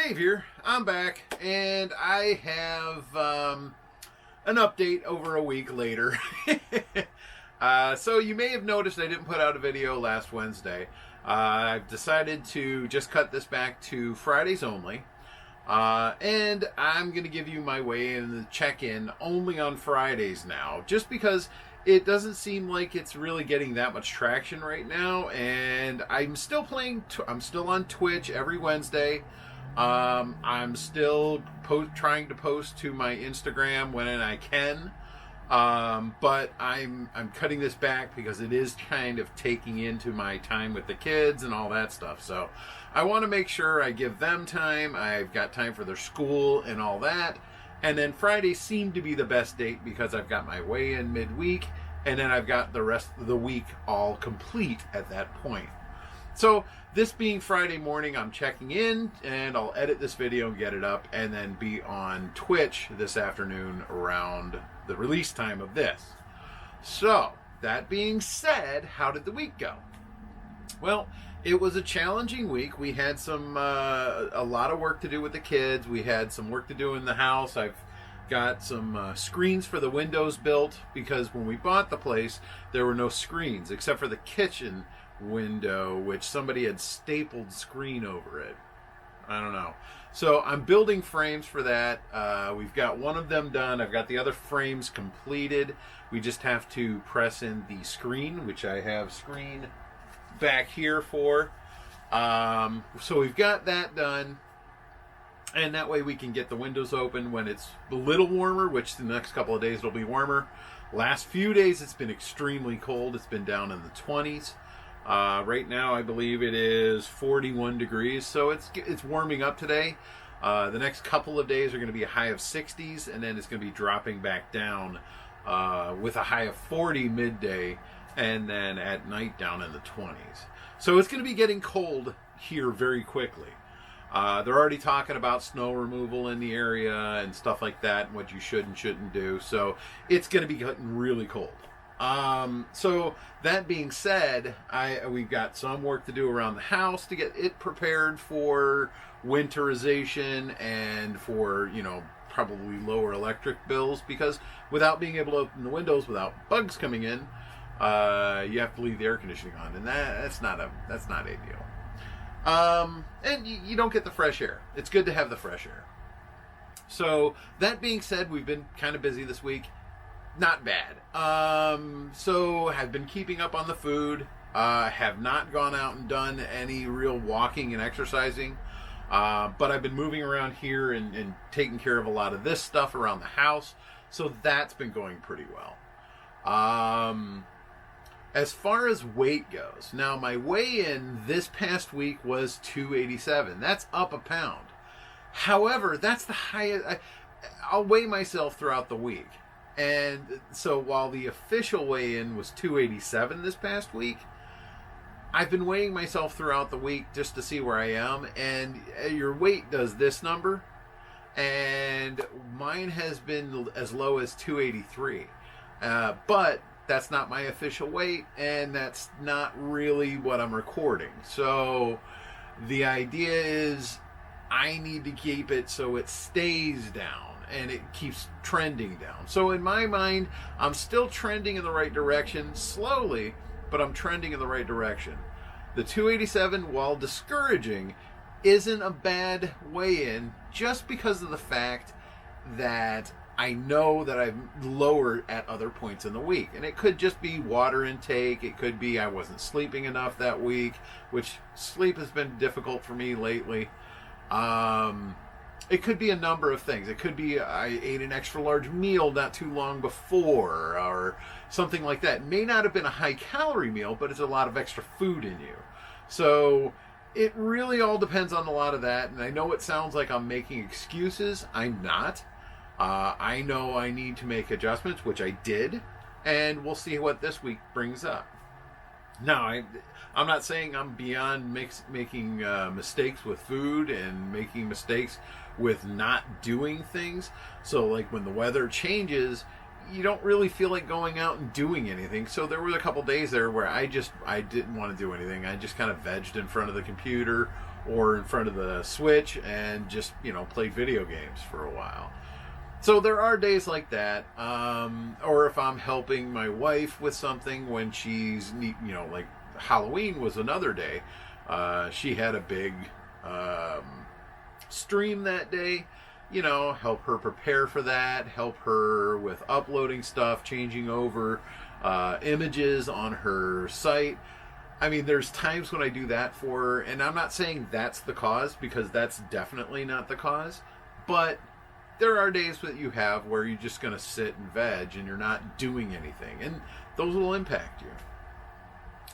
Dave here. I'm back, and I have an update over a week later. So you may have noticed I didn't put out a video last Wednesday. I've decided to just cut this back to Fridays only. And I'm going to give you my weigh-in and the check-in only on Fridays now, just because it doesn't seem like it's really getting that much traction right now. And I'm still I'm still on Twitch every Wednesday. I'm still trying to post to my Instagram when I can. But I'm cutting this back because it is kind of taking into my time with the kids and all that stuff. So I want to make sure I give them time. I've got time for their school and all that. And then Fridays seem to be the best date because I've got my weigh-in midweek, and then I've got the rest of the week all complete at that point. So this being Friday morning, I'm checking in, and I'll edit this video and get it up, and then be on Twitch this afternoon around the release time of this. So that being said, how did the week go? Well, it was a challenging week. We had a lot of work to do with the kids. We had some work to do in the house. I've got some screens for the windows built, because when we bought the place, there were no screens except for the kitchen window, which somebody had stapled screen over it. I don't know. So I'm building frames for that. We've got one of them done. I've got the other frames completed. We just have to press in the screen, which I have screen back here for. So we've got that done. And that way we can get the windows open when it's a little warmer, which the next couple of days it'll be warmer. Last few days it's been extremely cold. It's been down in the 20s. Right now I believe it is 41 degrees, so it's warming up today. The next couple of days are going to be a high of 60s, and then it's going to be dropping back down with a high of 40 midday, and then at night down in the 20s. So it's going to be getting cold here very quickly. They're already talking about snow removal in the area and stuff like that, and what you should and shouldn't do. So it's going to be getting really cold. So that being said, we've got some work to do around the house to get it prepared for winterization and for, probably lower electric bills, because without being able to open the windows without bugs coming in, you have to leave the air conditioning on, and that's not ideal. And you don't get the fresh air. It's good to have the fresh air. So that being said, we've been kind of busy this week. Not bad. So I've been keeping up on the food. Have not gone out and done any real walking and exercising. But I've been moving around here and taking care of a lot of this stuff around the house. So that's been going pretty well. As far as weight goes, now my weigh-in this past week was 287. That's up a pound. However, that's the highest. I'll weigh myself throughout the week. And so while the official weigh-in was 287 this past week, I've been weighing myself throughout the week just to see where I am. And your weight does this number. And mine has been as low as 283. But that's not my official weight, and that's not really what I'm recording. So the idea is I need to keep it so it stays down and it keeps trending down. So in my mind, I'm still trending in the right direction, slowly, but I'm trending in the right direction. The 287, while discouraging, isn't a bad weigh-in, just because of the fact that I know that I'm lower at other points in the week. And it could just be water intake. It could be I wasn't sleeping enough that week, which sleep has been difficult for me lately. It could be a number of things. It could be I ate an extra large meal not too long before, or something like that. It may not have been a high calorie meal, but it's a lot of extra food in you. So it really all depends on a lot of that. And I know it sounds like I'm making excuses. I'm not. I know I need to make adjustments, which I did, and we'll see what this week brings up. Now, I'm not saying I'm beyond making mistakes with food and making mistakes with not doing things. So, like when the weather changes, you don't really feel like going out and doing anything. So there were a couple days there where I didn't want to do anything. I just kind of vegged in front of the computer or in front of the Switch and just, played video games for a while. So there are days like that. Or if I'm helping my wife with something when she's, like Halloween was another day. She had a big stream that day. Help her prepare for that, help her with uploading stuff, changing over images on her site. I mean, there's times when I do that for her, and I'm not saying that's the cause, because that's definitely not the cause, but there are days that you have where you're just going to sit and veg and you're not doing anything, and those will impact you.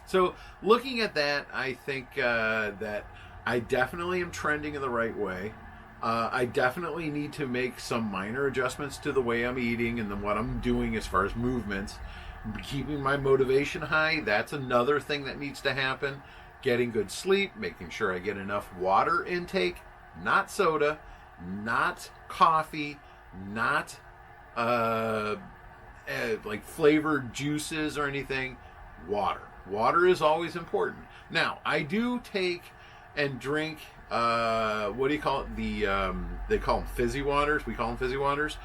So looking at that, I think that I definitely am trending in the right way. I definitely need to make some minor adjustments to the way I'm eating and then what I'm doing as far as movements. Keeping my motivation high, that's another thing that needs to happen. Getting good sleep, making sure I get enough water intake, not soda, not coffee, not like flavored juices or anything. Water. Water is always important. Now, I do take and drink, what do you call it? They call them fizzy waters. We call them fizzy waters.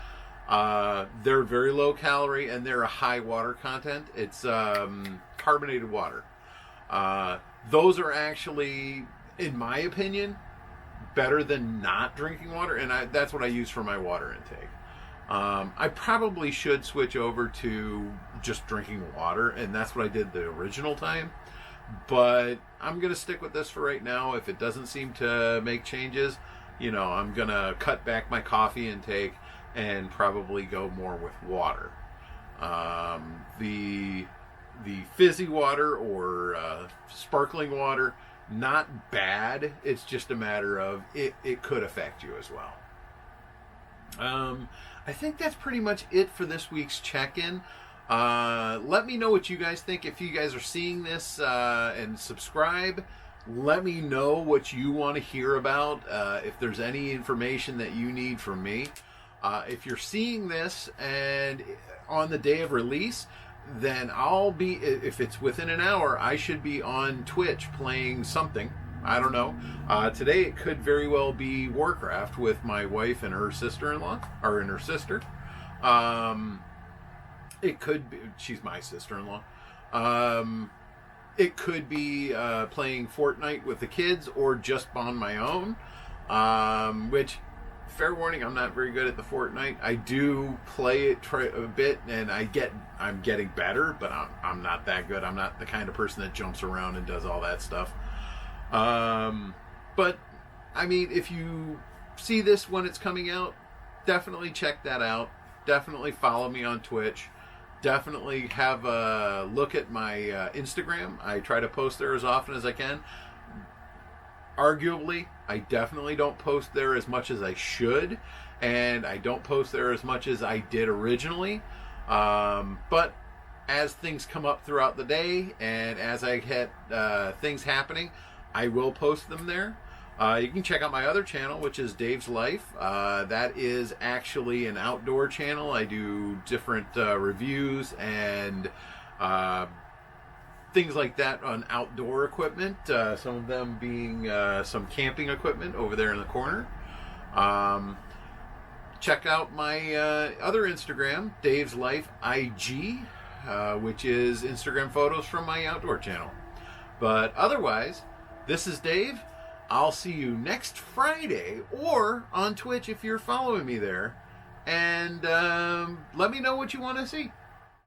They're very low calorie and they're a high water content. It's carbonated water. Those are actually, in my opinion, better than not drinking water, and that's what I use for my water intake. I probably should switch over to just drinking water, and that's what I did the original time. But I'm going to stick with this for right now. If it doesn't seem to make changes, I'm going to cut back my coffee intake and probably go more with water. The fizzy water or sparkling water, not bad. It's just a matter of it could affect you as well. I think that's pretty much it for this week's check-in. Let me know what you guys think. If you guys are seeing this and subscribe, let me know what you want to hear about. If there's any information that you need from me. If you're seeing this and on the day of release, then if it's within an hour, I should be on Twitch playing something. I don't know. Today it could very well be Warcraft with my wife and her sister-in-law, or and her sister. It could be, she's my sister-in-law. It could be playing Fortnite with the kids or just on my own. Which, fair warning, I'm not very good at the Fortnite. I do play it a bit, and I'm getting better, but I'm not that good. I'm not the kind of person that jumps around and does all that stuff. But I mean, if you see this when it's coming out, definitely check that out. Definitely follow me on Twitch. Definitely have a look at my Instagram. I try to post there as often as I can. Arguably, I definitely don't post there as much as I should, and I don't post there as much as I did originally. But as things come up throughout the day, and as I get things happening, I will post them there. You can check out my other channel, which is Dave's Life. That is actually an outdoor channel. I do different reviews and things like that on outdoor equipment. Some of them being some camping equipment over there in the corner. Check out my other Instagram, Dave's Life IG, which is Instagram photos from my outdoor channel. But otherwise, this is Dave. I'll see you next Friday or on Twitch if you're following me there. And let me know what you want to see.